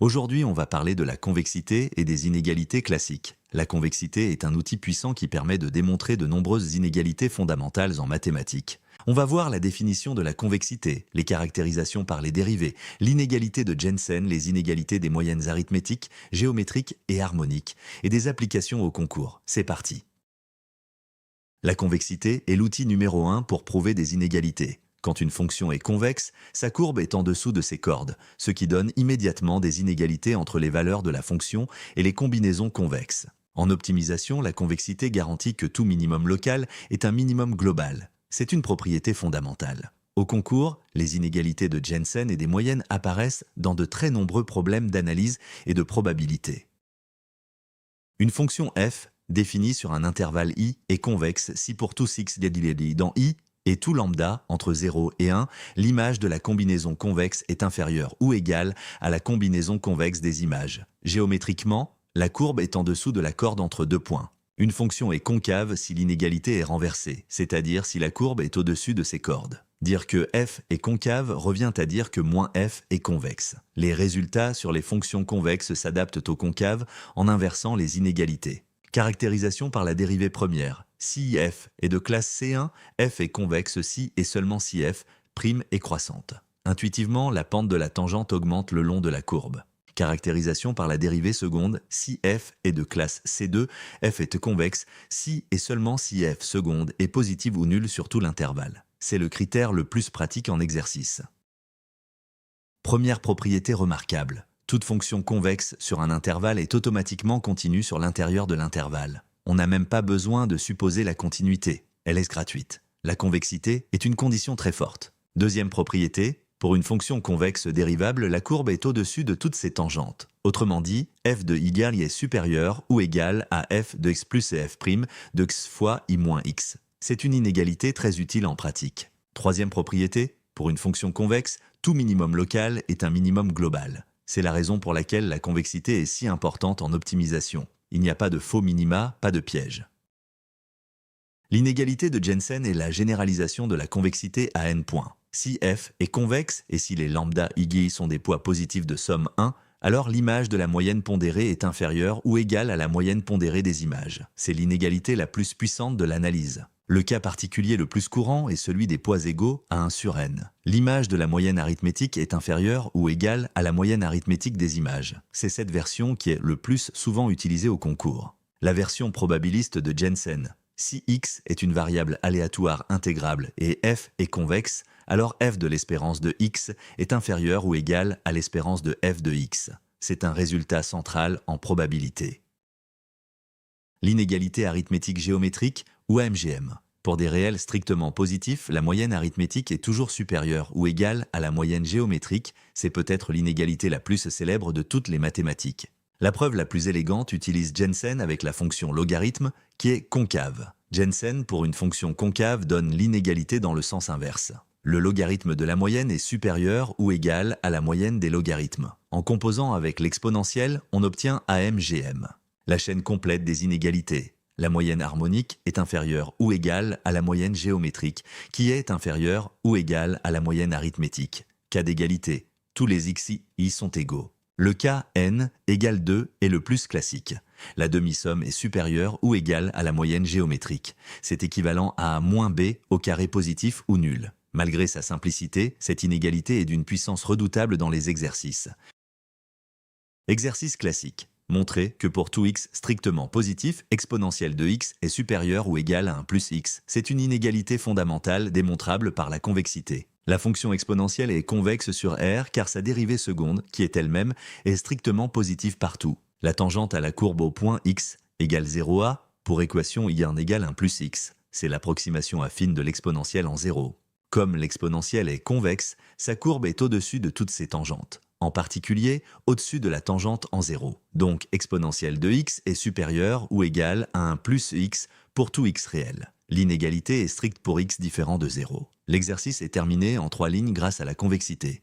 Aujourd'hui, on va parler de la convexité et des inégalités classiques. La convexité est un outil puissant qui permet de démontrer de nombreuses inégalités fondamentales en mathématiques. On va voir la définition de la convexité, les caractérisations par les dérivés, l'inégalité de Jensen, les inégalités des moyennes arithmétiques, géométriques et harmoniques, et des applications au concours. C'est parti. La convexité est l'outil numéro 1 pour prouver des inégalités. Quand une fonction est convexe, sa courbe est en dessous de ses cordes, ce qui donne immédiatement des inégalités entre les valeurs de la fonction et les combinaisons convexes. En optimisation, la convexité garantit que tout minimum local est un minimum global. C'est une propriété fondamentale. Au concours, les inégalités de Jensen et des moyennes apparaissent dans de très nombreux problèmes d'analyse et de probabilité. Une fonction f, définie sur un intervalle i, est convexe si pour tout x dans i et tout lambda entre 0 et 1, l'image de la combinaison convexe est inférieure ou égale à la combinaison convexe des images. Géométriquement, la courbe est en dessous de la corde entre deux points. Une fonction est concave si l'inégalité est renversée, c'est-à-dire si la courbe est au-dessus de ses cordes. Dire que f est concave revient à dire que moins f est convexe. Les résultats sur les fonctions convexes s'adaptent aux concaves en inversant les inégalités. Caractérisation par la dérivée première. Si f est de classe C1, f est convexe si et seulement si f' est croissante. Intuitivement, la pente de la tangente augmente le long de la courbe. Caractérisation par la dérivée seconde. Si f est de classe C2, f est convexe si et seulement si f seconde est positive ou nulle sur tout l'intervalle. C'est le critère le plus pratique en exercice. Première propriété remarquable. Toute fonction convexe sur un intervalle est automatiquement continue sur l'intérieur de l'intervalle. On n'a même pas besoin de supposer la continuité. Elle est gratuite. La convexité est une condition très forte. Deuxième propriété, pour une fonction convexe dérivable, la courbe est au-dessus de toutes ses tangentes. Autrement dit, f de y est supérieur ou égal à f de x plus et f' de x fois i moins x. C'est une inégalité très utile en pratique. Troisième propriété, pour une fonction convexe, tout minimum local est un minimum global. C'est la raison pour laquelle la convexité est si importante en optimisation. Il n'y a pas de faux minima, pas de piège. L'inégalité de Jensen est la généralisation de la convexité à n points. Si f est convexe et si les lambda ig sont des poids positifs de somme 1, alors l'image de la moyenne pondérée est inférieure ou égale à la moyenne pondérée des images. C'est l'inégalité la plus puissante de l'analyse. Le cas particulier le plus courant est celui des poids égaux à 1 sur n. L'image de la moyenne arithmétique est inférieure ou égale à la moyenne arithmétique des images. C'est cette version qui est le plus souvent utilisée au concours. La version probabiliste de Jensen. Si x est une variable aléatoire intégrable et f est convexe, alors f de l'espérance de x est inférieure ou égale à l'espérance de f de x. C'est un résultat central en probabilité. L'inégalité arithmétique géométrique ou AMGM. Pour des réels strictement positifs, la moyenne arithmétique est toujours supérieure ou égale à la moyenne géométrique, c'est peut-être l'inégalité la plus célèbre de toutes les mathématiques. La preuve la plus élégante utilise Jensen avec la fonction logarithme qui est concave. Jensen pour une fonction concave donne l'inégalité dans le sens inverse. Le logarithme de la moyenne est supérieur ou égal à la moyenne des logarithmes. En composant avec l'exponentielle, on obtient AMGM. La chaîne complète des inégalités. La moyenne harmonique est inférieure ou égale à la moyenne géométrique, qui est inférieure ou égale à la moyenne arithmétique. Cas d'égalité. Tous les xi sont égaux. Le cas n égale 2 est le plus classique. La demi-somme est supérieure ou égale à la moyenne géométrique. C'est équivalent à moins b au carré positif ou nul. Malgré sa simplicité, cette inégalité est d'une puissance redoutable dans les exercices. Exercice classique. Montrer que pour tout x strictement positif, exponentielle de x est supérieure ou égale à un plus x. C'est une inégalité fondamentale démontrable par la convexité. La fonction exponentielle est convexe sur R car sa dérivée seconde, qui est elle-même, est strictement positive partout. La tangente à la courbe au point x égale 0a, pour équation y égale un plus x. C'est l'approximation affine de l'exponentielle en 0. Comme l'exponentielle est convexe, sa courbe est au-dessus de toutes ses tangentes. En particulier, au-dessus de la tangente en 0. Donc, exponentielle de x est supérieure ou égale à un plus x pour tout x réel. L'inégalité est stricte pour x différent de 0. L'exercice est terminé en 3 lignes grâce à la convexité.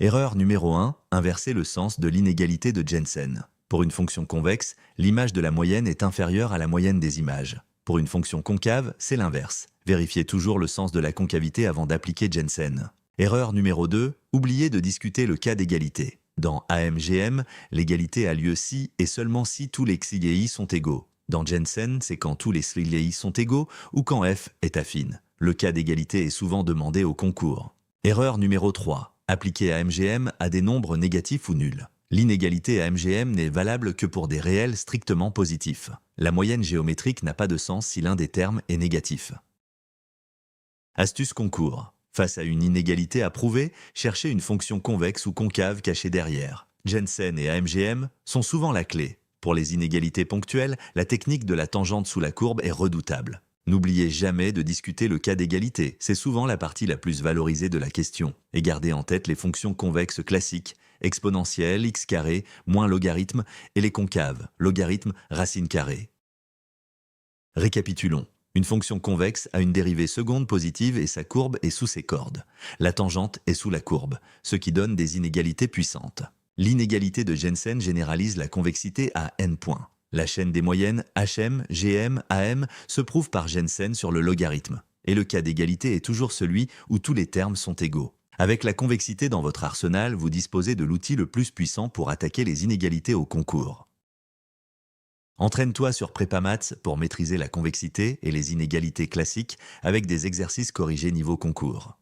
Erreur numéro 1, inverser le sens de l'inégalité de Jensen. Pour une fonction convexe, l'image de la moyenne est inférieure à la moyenne des images. Pour une fonction concave, c'est l'inverse. Vérifiez toujours le sens de la concavité avant d'appliquer Jensen. Erreur numéro 2, oubliez de discuter le cas d'égalité. Dans AMGM, l'égalité a lieu si et seulement si tous les xi sont égaux. Dans Jensen, c'est quand tous les xi sont égaux ou quand f est affine. Le cas d'égalité est souvent demandé au concours. Erreur numéro 3. Appliquer AMGM à des nombres négatifs ou nuls. L'inégalité AMGM n'est valable que pour des réels strictement positifs. La moyenne géométrique n'a pas de sens si l'un des termes est négatif. Astuce concours. Face à une inégalité à prouver, cherchez une fonction convexe ou concave cachée derrière. Jensen et AMGM sont souvent la clé. Pour les inégalités ponctuelles, la technique de la tangente sous la courbe est redoutable. N'oubliez jamais de discuter le cas d'égalité, c'est souvent la partie la plus valorisée de la question. Et gardez en tête les fonctions convexes classiques, exponentielle, x carré, moins logarithme, et les concaves, logarithme, racine carrée. Récapitulons. Une fonction convexe a une dérivée seconde positive et sa courbe est sous ses cordes. La tangente est sous la courbe, ce qui donne des inégalités puissantes. L'inégalité de Jensen généralise la convexité à n points. La chaîne des moyennes HM, GM, AM se prouve par Jensen sur le logarithme. Et le cas d'égalité est toujours celui où tous les termes sont égaux. Avec la convexité dans votre arsenal, vous disposez de l'outil le plus puissant pour attaquer les inégalités au concours. Entraîne-toi sur PrépaMaths pour maîtriser la convexité et les inégalités classiques avec des exercices corrigés niveau concours.